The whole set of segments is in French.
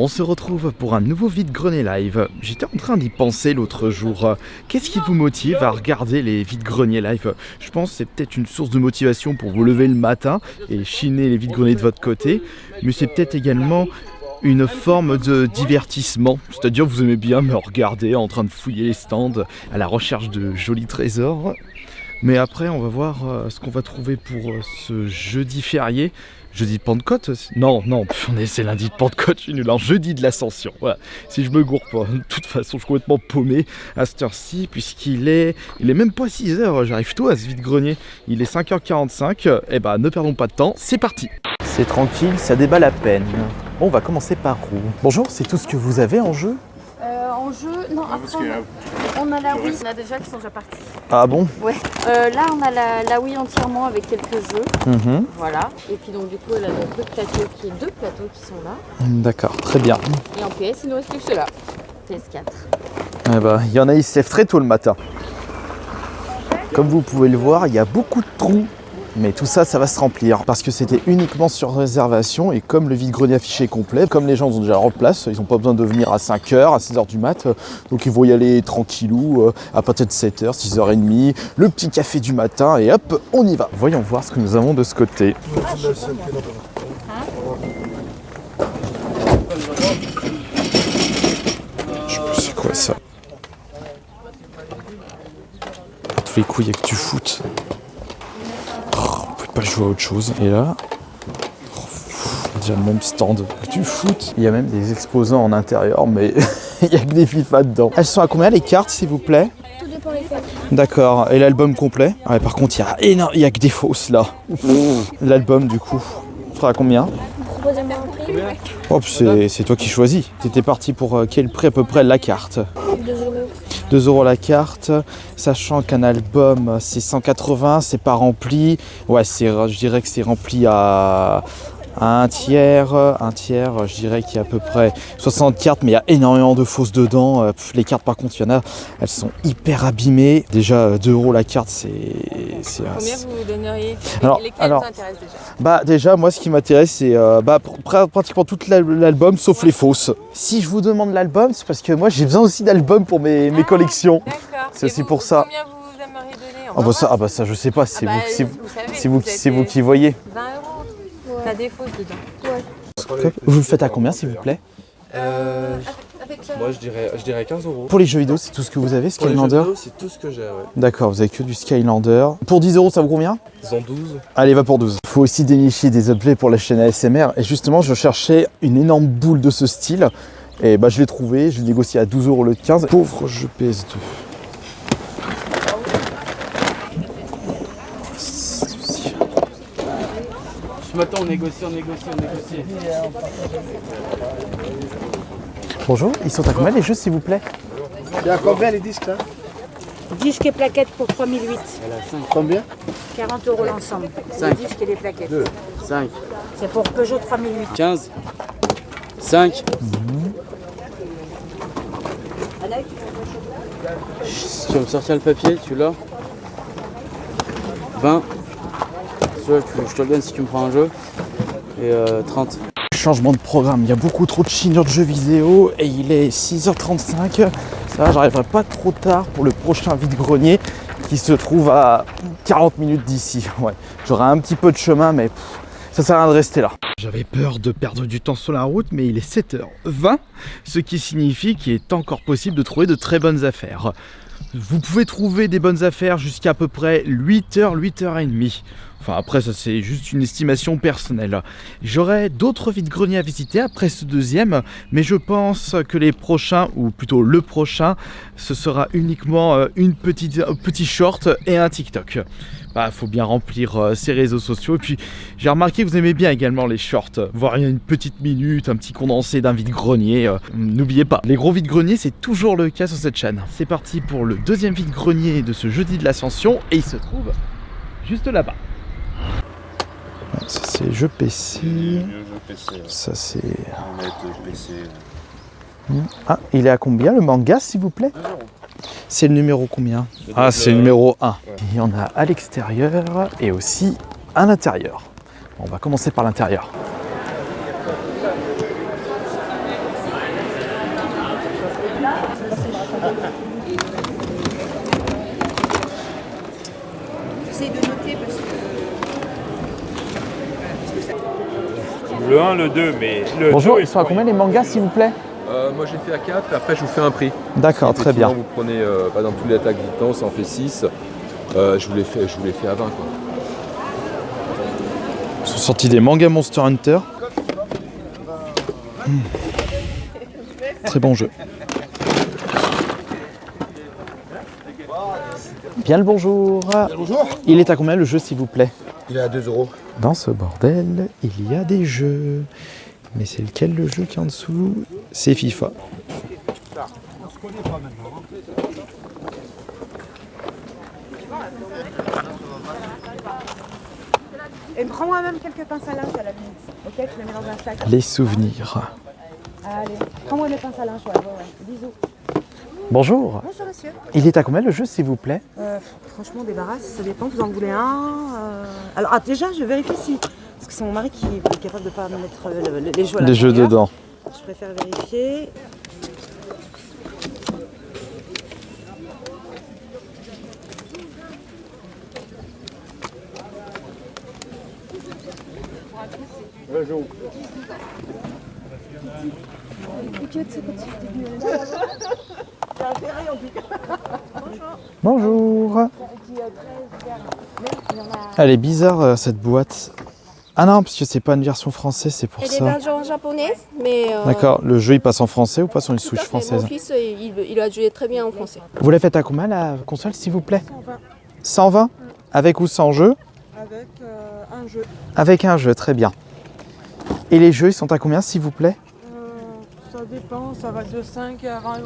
On se retrouve pour un nouveau vide-grenier live. J'étais en train d'y penser l'autre jour. Qu'est-ce qui vous motive à regarder les vide-greniers live? Je pense que c'est peut-être une source de motivation pour vous lever le matin et chiner les vide-greniers de votre côté. Mais c'est peut-être également une forme de divertissement. C'est-à-dire que vous aimez bien me regarder en train de fouiller les stands à la recherche de jolis trésors. Mais après, on va voir ce qu'on va trouver pour ce jeudi férié. Jeudi de Pentecôte? Non, c'est lundi de Pentecôte, je suis nul. Jeudi de l'Ascension, voilà. Si je me gourre pas, de toute façon, je suis complètement paumé à cette heure-ci, puisqu'il est même pas 6h, j'arrive tôt à ce vide-grenier. Il est 5h45, et bah ne perdons pas de temps, c'est parti. C'est tranquille, ça déballe à peine. Bon, on va commencer par où? Bonjour, c'est tout ce que vous avez en jeu? En jeu, non, après on a la Wii, on a déjà qui sont déjà partis. Ah bon? Ouais. Là on a la Wii entièrement avec quelques jeux. Voilà. Et puis donc du coup elle a donc deux plateaux qui sont là. D'accord, très bien. Et en PS il nous reste plus que ceux-là. PS4. Eh ben, il y en a, ils se lèvent très tôt le matin. Comme vous pouvez le voir, il y a beaucoup de trous. Mais tout ça, ça va se remplir parce que c'était uniquement sur réservation et comme le vide-grenier affiché est complet, comme les gens ont déjà leur place, ils n'ont pas besoin de venir à 5h, à 6h du mat, donc ils vont y aller tranquillou à partir de 7h, 6h30, le petit café du matin et hop, on y va. Voyons voir ce que nous avons de ce côté. Je sais c'est quoi ça? Tous les coups, il n'y a que du foot. Pas jouer à autre chose. Et là, déjà le même stand du foot. Il y a même des exposants en intérieur, mais il n'y a que des FIFA dedans. Elles sont à combien les cartes, s'il vous plaît? Tout dépend des cartes. D'accord. Et l'album complet? Ouais, par contre, il y a que des fausses là. L'album, du coup, fera à combien? Oh, c'est toi qui choisis. T'étais parti pour quel prix à peu près la carte? 2 € la carte, sachant qu'un album c'est 180, c'est pas rempli. Ouais, je dirais que c'est rempli à un tiers, je dirais qu'il y a à peu près 60 cartes, mais il y a énormément de fausses dedans. Les cartes par contre, il y en a, elles sont hyper abîmées. Déjà 2 € la carte, c'est Combien vous donneriez? Alors, vous intéressent déjà? Bah déjà, moi ce qui m'intéresse c'est pratiquement tout l'album sauf les fausses. Si je vous demande l'album, c'est parce que moi j'ai besoin aussi d'albums pour mes collections. D'accord. C'est aussi pour ça. Combien vous aimeriez donner? Ça je sais pas, c'est vous qui voyez. 20 €. T'as des fausses dedans. Ouais. Vous le faites à combien s'il vous plaît? Moi je dirais 15 €. Pour les jeux vidéo, c'est tout ce que vous avez, Skylander? Pour les jeux vidéo, c'est tout ce que j'ai, ouais. D'accord, vous avez que du Skylander. Pour 10 € ça vaut combien? Ils ont 12. Allez, va pour 12. Il faut aussi dénicher des objets pour la chaîne ASMR. Et justement, je cherchais une énorme boule de ce style. Et bah je l'ai trouvé, je l'ai négocié à 12 € le 15. Pauvre jeu PS2. Ce matin on négocie. Bonjour, ils sont à combien les jeux s'il vous plaît? Il y a combien les disques là? Disques et plaquettes pour 3008. Combien? 40 € l'ensemble. Les disques et les plaquettes. 5. C'est pour Peugeot 3008. 15. 5. Tu vas me sortir le papier, tu l'as? 20. Je te le donne si tu me prends un jeu. Et 30. Changement de programme, il y a beaucoup trop de chinures de jeux vidéo et il est 6h35. Ça, j'arriverai pas trop tard pour le prochain vide-grenier qui se trouve à 40 minutes d'ici. Ouais, j'aurai un petit peu de chemin, mais ça sert à rien de rester là. J'avais peur de perdre du temps sur la route, mais il est 7h20, ce qui signifie qu'il est encore possible de trouver de très bonnes affaires. Vous pouvez trouver des bonnes affaires jusqu'à à peu près 8h, 8h30. Enfin après ça c'est juste une estimation personnelle. J'aurai d'autres vide-greniers à visiter après ce deuxième, mais je pense que les prochains, ou plutôt le prochain, ce sera uniquement un petit short et un TikTok. Bah faut bien remplir ses réseaux sociaux. Et puis j'ai remarqué que vous aimez bien également les shorts, voire une petite minute, un petit condensé d'un vide-grenier. N'oubliez pas, les gros vide-greniers c'est toujours le cas sur cette chaîne. C'est parti pour le deuxième vide-grenier de ce jeudi de l'Ascension et il se trouve juste là-bas. Ça c'est jeu PC. Ça c'est. Ah, il est à combien le manga s'il vous plaît? C'est le numéro combien? Ah, c'est le numéro 1. Il y en a à l'extérieur et aussi à l'intérieur. Bon, on va commencer par l'intérieur. J'essaie de noter parce que... Le 1, le 2, mais le Bonjour, 2 ils sont à combien les mangas s'il vous plaît? Moi j'ai fait à 4, après je vous fais un prix. D'accord, Si très bien. Vous prenez par exemple tous les attaques du temps, ça en fait 6. Je vous les fais à 20 quoi. Ils sont sortis des mangas Monster Hunter. Très bon jeu. Bien le bonjour. Bonjour. Il est à combien le jeu s'il vous plaît? Il est à 2 €. Dans ce bordel, il y a des jeux. Mais c'est lequel le jeu qui est en dessous? C'est FIFA. Et prends-moi même quelques pinces à linge à la limite. Ok, je les mets dans un sac. Les souvenirs. Allez, prends-moi mes pinces à linge, ouais. Bisous. Bonjour. Bonjour monsieur. Il est à combien le jeu s'il vous plaît? Franchement, débarrasse, ça dépend, vous en voulez un. Alors déjà, je vérifie si... Parce que c'est mon mari qui est capable de ne pas mettre les jeux à Les jeux l'intérieur. dedans. Je préfère vérifier. Bonjour. Elle est bizarre cette boîte. Ah non, parce que c'est pas une version française, c'est pour Elle est ça. hébergée en japonais, mais D'accord, le jeu il passe en français ou pas sur une tout à Switch fait. française? Mon fils, il a joué très bien en français. Vous la faites à combien la console s'il vous plaît? 120. Avec ou sans jeu? Avec un jeu. Avec un jeu, très bien. Et les jeux ils sont à combien s'il vous plaît? Ça dépend, ça va de 5 à 20 €.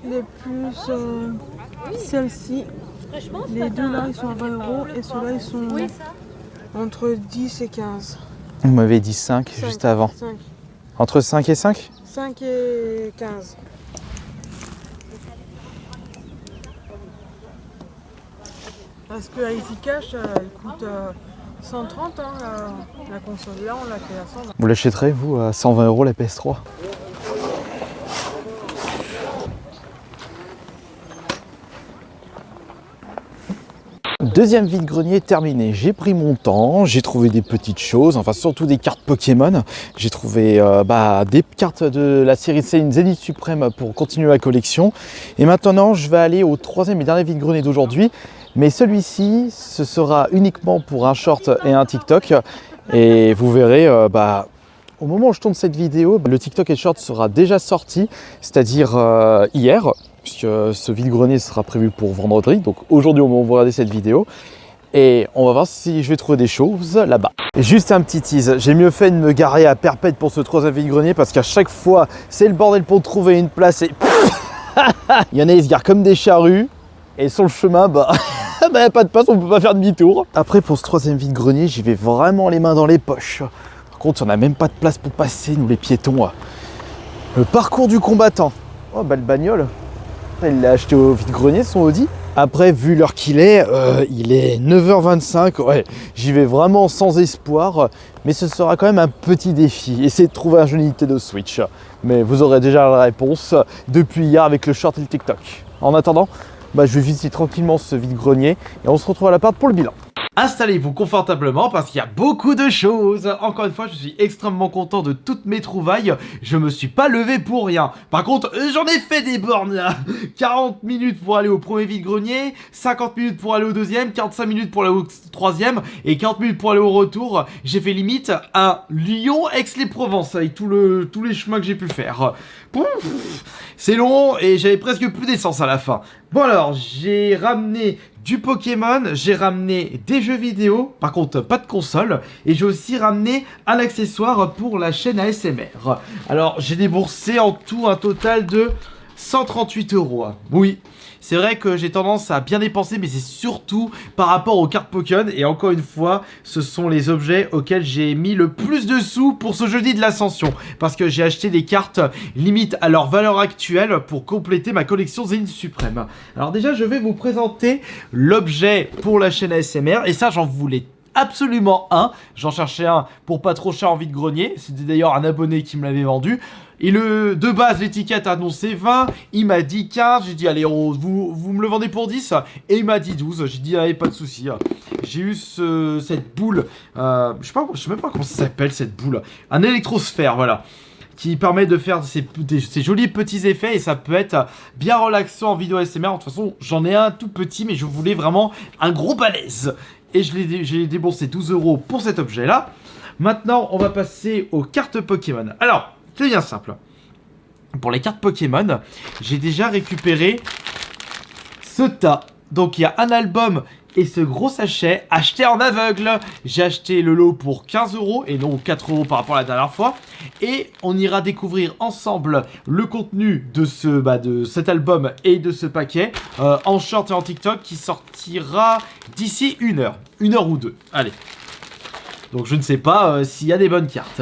Les plus celles-ci, les deux là ils sont à 20 € et ceux-là ils sont entre 10 et 15. Vous m'avez dit 5 juste avant. 5. Entre 5 et 5? 5 et 15. Parce que Easy Cash, elle coûte 130, hein, la console. Là, on l'a fait à 120. Vous l'achèterez vous à 120 € la PS3? Deuxième vide-grenier terminé. J'ai pris mon temps, j'ai trouvé des petites choses, enfin surtout des cartes Pokémon. J'ai trouvé des cartes de la série Zénith Suprême pour continuer la collection. Et maintenant, je vais aller au troisième et dernier vide-grenier d'aujourd'hui. Mais celui-ci, ce sera uniquement pour un short et un TikTok. Et vous verrez, au moment où je tourne cette vidéo, le TikTok et le short sera déjà sorti, c'est-à-dire hier, puisque ce vide-grenier sera prévu pour vendredi. Donc aujourd'hui, au moment où vous regardez cette vidéo, et on va voir si je vais trouver des choses là-bas. Juste un petit tease, j'ai mieux fait de me garer à perpète pour ce troisième vide-grenier parce qu'à chaque fois, c'est le bordel pour trouver une place et il y en a, ils se garent comme des charrues et sur le chemin, pas de place, on peut pas faire demi-tour. Après, pour ce troisième vide-grenier, j'y vais vraiment les mains dans les poches. Par contre, on n'a même pas de place pour passer, nous les piétons. Le parcours du combattant. Oh, belle bagnole. Il l'a acheté au vide-grenier, son Audi. Après, vu l'heure qu'il est, il est 9h25. Ouais, j'y vais vraiment sans espoir. Mais ce sera quand même un petit défi. Essayer de trouver un jeu Nintendo Switch. Mais vous aurez déjà la réponse depuis hier avec le short et le TikTok. En attendant, je vais visiter tranquillement ce vide-grenier et on se retrouve à l'appart pour le bilan. Installez-vous confortablement parce qu'il y a beaucoup de choses. Encore une fois, je suis extrêmement content de toutes mes trouvailles. Je me suis pas levé pour rien. Par contre, j'en ai fait des bornes là. 40 minutes pour aller au premier vide-grenier, 50 minutes pour aller au deuxième, 45 minutes pour aller au troisième et 40 minutes pour aller au retour. J'ai fait limite un Lyon-Aix-les-Provence avec tous les chemins que j'ai pu faire. C'est long et j'avais presque plus d'essence à la fin. Bon alors, j'ai ramené du Pokémon, j'ai ramené des jeux vidéo, par contre pas de console, et j'ai aussi ramené un accessoire pour la chaîne ASMR. Alors j'ai déboursé en tout un total de 138 €. Oui, c'est vrai que j'ai tendance à bien dépenser, mais c'est surtout par rapport aux cartes Pokémon. Et encore une fois, ce sont les objets auxquels j'ai mis le plus de sous pour ce jeudi de l'Ascension. Parce que j'ai acheté des cartes limite à leur valeur actuelle pour compléter ma collection Zénith Suprême. Alors déjà, je vais vous présenter l'objet pour la chaîne ASMR. Et ça, j'en voulais absolument un. J'en cherchais un pour pas trop cher en vide-grenier. C'était d'ailleurs un abonné qui me l'avait vendu. Et de base, l'étiquette annonçait 20, il m'a dit 15, j'ai dit allez, vous me le vendez pour 10, et il m'a dit 12, j'ai dit allez, pas de souci. J'ai eu cette boule, je sais même pas comment ça s'appelle cette boule, un électrosphère, voilà, qui permet de faire ces jolis petits effets, et ça peut être bien relaxant en vidéo ASMR. De toute façon, j'en ai un tout petit, mais je voulais vraiment un gros balèze. Et j'ai déboursé 12 € pour cet objet-là. Maintenant, on va passer aux cartes Pokémon. Alors, c'est bien simple. Pour les cartes Pokémon, j'ai déjà récupéré ce tas. Donc, il y a un album et ce gros sachet acheté en aveugle. J'ai acheté le lot pour 15 € et non 4 € par rapport à la dernière fois. Et on ira découvrir ensemble le contenu de cet album et de ce paquet en short et en TikTok qui sortira d'ici 1 heure. 1 heure ou 2. Allez. Donc je ne sais pas s'il y a des bonnes cartes.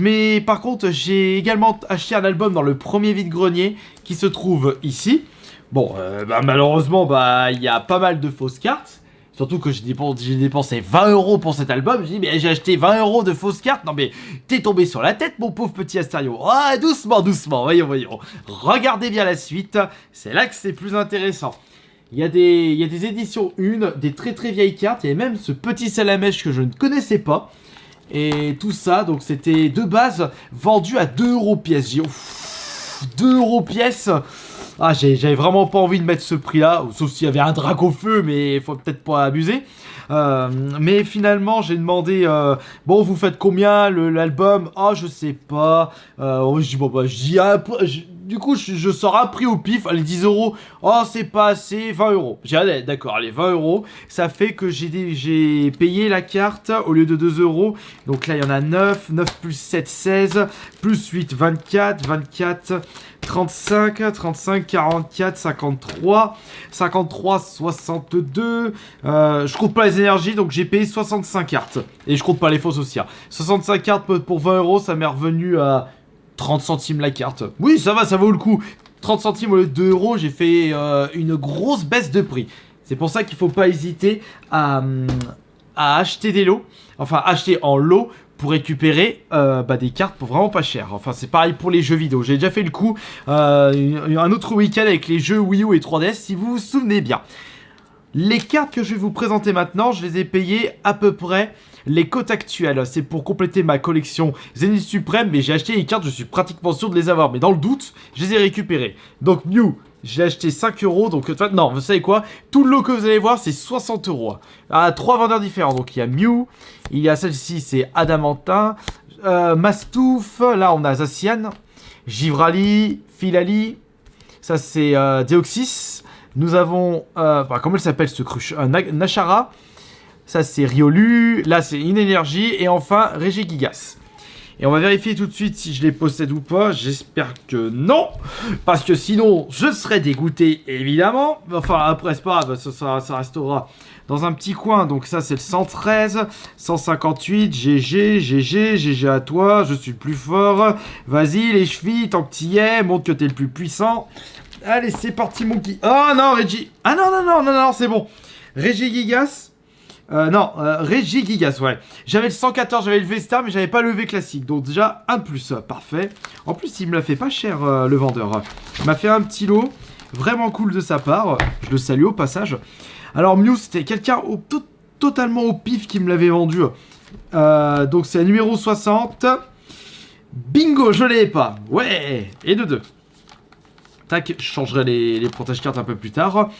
Mais par contre, j'ai également acheté un album dans le premier vide-grenier qui se trouve ici. Bon, malheureusement, il y a pas mal de fausses cartes. Surtout que j'ai dépensé 20 € pour cet album. J'ai dit, mais j'ai acheté 20 € de fausses cartes. Non mais, t'es tombé sur la tête, mon pauvre petit Astario. Ah, doucement, doucement, voyons. Regardez bien la suite. C'est là que c'est plus intéressant. Il y a des éditions 1, des très très vieilles cartes. Il y a même ce petit salamèche que je ne connaissais pas. Et tout ça, donc c'était de base vendu à 2 € pièce. J'ai dit, 2 € pièce. Ah, j'avais vraiment pas envie de mettre ce prix-là, sauf s'il y avait un drac au feu, mais il faut peut-être pas abuser. Mais finalement, j'ai demandé, bon, vous faites combien l'album? Ah, je sais pas. Je dis, bon, du coup, je sors un prix au pif, allez, 10 €. Oh, c'est pas assez, 20 €. J'ai dit, d'accord, allez, 20 €. Ça fait que j'ai payé la carte au lieu de 2 €. Donc là, il y en a 9. 9 plus 7, 16. Plus 8, 24. 24, 35. 35, 44, 53. 53, 62. Je compte pas les énergies, donc j'ai payé 65 cartes. Et je compte pas les fausses aussi. 65 cartes pour 20 €, ça m'est revenu à 30 centimes la carte. Oui, ça va, ça vaut le coup. 30 centimes au lieu de 2 €, j'ai fait une grosse baisse de prix. C'est pour ça qu'il faut pas hésiter à acheter des lots. Enfin, acheter en lot pour récupérer des cartes pour vraiment pas cher. Enfin, c'est pareil pour les jeux vidéo. J'ai déjà fait le coup un autre week-end avec les jeux Wii U et 3DS, si vous vous souvenez bien. Les cartes que je vais vous présenter maintenant, je les ai payées à peu près les cotes actuelles. C'est pour compléter ma collection Zénith Suprême, mais j'ai acheté les cartes, je suis pratiquement sûr de les avoir. Mais dans le doute, je les ai récupérées. Donc Mew, j'ai acheté 5 €. Donc non, vous savez quoi? Tout le lot que vous allez voir, c'est 60 € à 3 vendeurs différents. Donc il y a Mew, il y a celle-ci, c'est Adamantin, Mastouf, là on a Zacian, Givrali, Filali, ça c'est Deoxys. Nous avons, comment elle s'appelle ce cruche, Nashara, ça c'est Riolu, là c'est Inénergie, et enfin Regigigas. Et on va vérifier tout de suite si je les possède ou pas. J'espère que non, parce que sinon je serais dégoûté évidemment. Enfin après c'est pas grave, ça restera dans un petit coin. Donc ça c'est le 113, 158, GG à toi, je suis le plus fort. Vas-y les chevilles, tant que t'y es, montre que t'es le plus puissant. Allez, c'est parti, Monkey. Oh non, Reggie. Ah non, c'est bon. Regigigas. Regigigas, ouais. J'avais le 114, j'avais le V-Star, mais j'avais pas le V classique. Donc déjà, un de plus. Parfait. En plus, il me l'a fait pas cher, le vendeur. Il m'a fait un petit lot. Vraiment cool de sa part. Je le salue au passage. Alors, Mew, c'était quelqu'un totalement au pif qui me l'avait vendu. Donc, c'est le numéro 60. Bingo, je l'ai pas. Ouais. Et de 2. Tac, je changerai les protège-cartes un peu plus tard.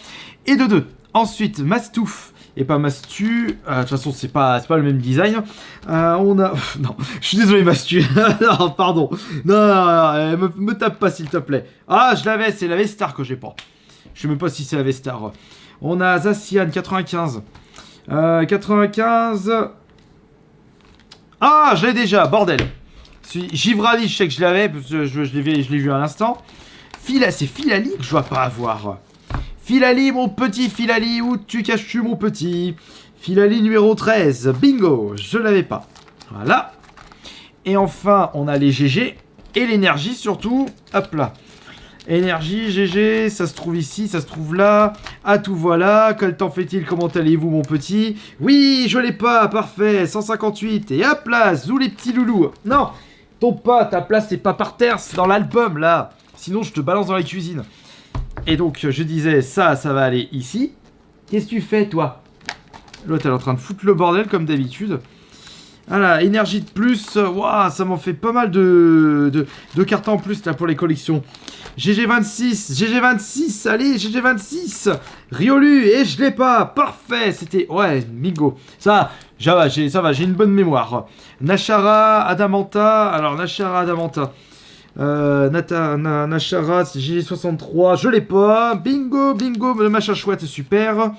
Et de 2. Ensuite, Mastouf. Et pas Mastu. De toute façon, c'est pas le même design. On a... non, je suis désolé, Mastu. Non, pardon. Non, me tape pas, s'il te plaît. Ah, je l'avais, c'est la V-Star que j'ai pas. Je sais même pas si c'est la V-Star. On a Zacian, 95. 95. Ah, je l'ai déjà, bordel. Givrali, je sais que je l'avais, parce que je l'ai vu à l'instant. C'est Filali que je dois pas avoir. Filali, mon petit Filali, où tu caches-tu, mon petit? Filali numéro 13, bingo, je l'avais pas. Voilà. Et enfin, on a les GG et l'énergie surtout. Hop là. Énergie, GG, ça se trouve ici, ça se trouve là. Ah, tout voilà. Quel temps fait-il? Comment allez-vous, mon petit? Oui, je l'ai pas, parfait. 158. Et hop là, zou les petits loulous. Non, Tombe pas, ta place c'est pas par terre, c'est dans l'album là. Sinon je te balance dans la cuisine. Et donc je disais ça va aller ici. Qu'est-ce que tu fais toi? L'autre elle est en train de foutre le bordel comme d'habitude. Voilà, énergie de plus, waouh, ça m'en fait pas mal de cartes en plus là pour les collections. GG26, allez, GG26, Riolu, et je l'ai pas, parfait, c'était, ouais, bingo. Ça va, j'ai une bonne mémoire. Nashara, Adamanta, alors Nashara, Adamanta. Nashara, GG63, je l'ai pas, bingo, le machin chouette, super.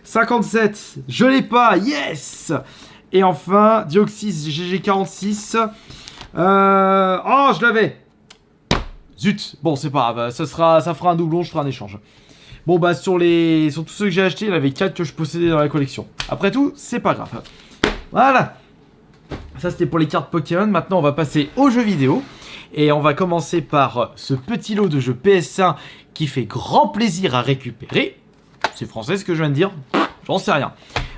57, je l'ai pas, yes. Et enfin, Dioxys GG46. Oh, je l'avais. Zut. Bon, c'est pas grave. Ça fera un doublon, je ferai un échange. Bon, bah, sur tous ceux que j'ai achetés, il y en avait 4 que je possédais dans la collection. Après tout, c'est pas grave. Voilà. Ça, c'était pour les cartes Pokémon. Maintenant, on va passer aux jeux vidéo. Et on va commencer par ce petit lot de jeux PS1 qui fait grand plaisir à récupérer. C'est français ce que je viens de dire. J'en sais rien.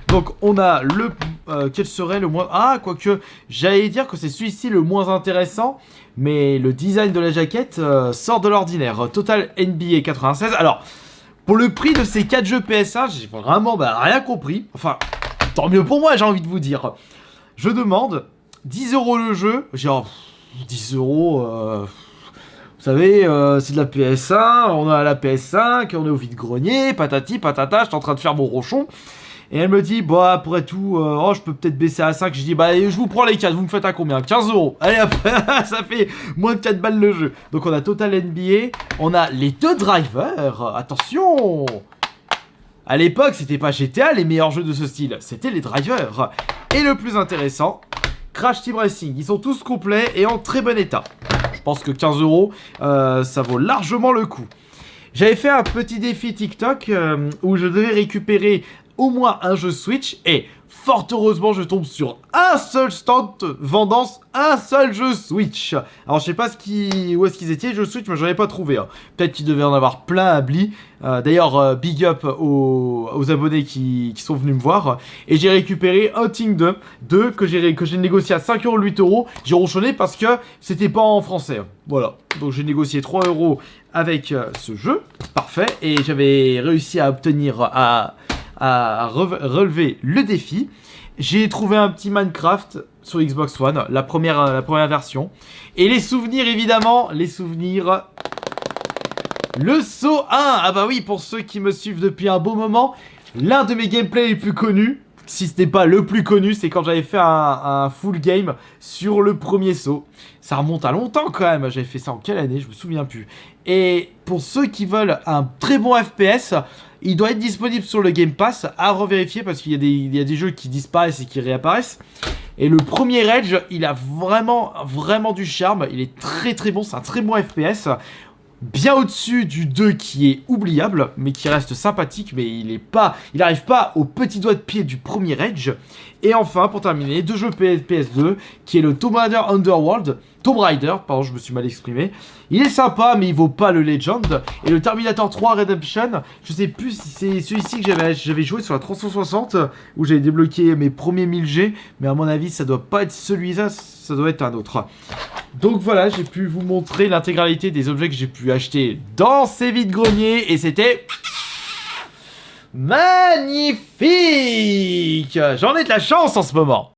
Donc on a le... quel serait le moins... Ah, quoique, j'allais dire que c'est celui-ci le moins intéressant, mais le design de la jaquette sort de l'ordinaire. Total NBA 96. Alors, pour le prix de ces 4 jeux PS1, j'ai vraiment rien compris. Enfin, tant mieux pour moi, j'ai envie de vous dire. Je demande 10 € le jeu. Genre, 10 €... vous savez, c'est de la PS1, on a la PS5, on est au vide-grenier, patati, patata, je suis en train de faire mon rochon. Et elle me dit, bah, après tout, oh, je peux peut-être baisser à 5. Je dis, bah, je vous prends les 4, vous me faites à combien? 15 €. Allez, après, ça fait moins de 4 balles le jeu. Donc, on a Total NBA, on a les 2 drivers. Attention! À l'époque, c'était pas GTA les meilleurs jeux de ce style, c'était les drivers. Et le plus intéressant, Crash Team Racing. Ils sont tous complets et en très bon état. Je pense que 15 €, ça vaut largement le coup. J'avais fait un petit défi TikTok où je devais récupérer au moins un jeu Switch et fort heureusement je tombe sur un seul stand vendant un seul jeu Switch. Alors je sais pas où est-ce qu'ils étaient les jeux Switch, mais j'en ai pas trouvé. Hein. Peut-être qu'il devait en avoir plein à Bli. D'ailleurs big up aux abonnés qui sont venus me voir. Et j'ai récupéré un Ting 2 que j'ai négocié à 5 € 8 €. J'ai ronchonné parce que c'était pas en français. Voilà, donc j'ai négocié 3 € avec ce jeu. Parfait. Et j'avais réussi à obtenir à relever le défi. J'ai trouvé un petit Minecraft sur Xbox One, la première version. Et les souvenirs, évidemment, le saut 1. Ah bah oui, pour ceux qui me suivent depuis un beau moment, l'un de mes gameplays les plus connus, si ce n'est pas le plus connu, c'est quand j'avais fait un full game sur le premier saut. Ça remonte à longtemps quand même, j'avais fait ça en quelle année, je me souviens plus. Et pour ceux qui veulent un très bon FPS, il doit être disponible sur le Game Pass, à revérifier parce qu'il y a des jeux qui disparaissent et qui réapparaissent. Et le premier Edge, il a vraiment du charme, il est très bon, c'est un très bon FPS. Bien au-dessus du 2 qui est oubliable, mais qui reste sympathique, mais il n'arrive pas au petit doigt de pied du premier Edge. Et enfin, pour terminer, 2 jeux PS2, qui est le Tomb Raider Underworld, Tomb Raider, pardon, je me suis mal exprimé. Il est sympa, mais il vaut pas le Legend. Et le Terminator 3 Redemption, je sais plus si c'est celui-ci que j'avais joué sur la 360, où j'avais débloqué mes premiers 1000G, mais à mon avis, ça doit pas être celui-là, ça doit être un autre. Donc voilà, j'ai pu vous montrer l'intégralité des objets que j'ai pu acheter dans ces vides-greniers, et c'était magnifique! J'en ai de la chance en ce moment.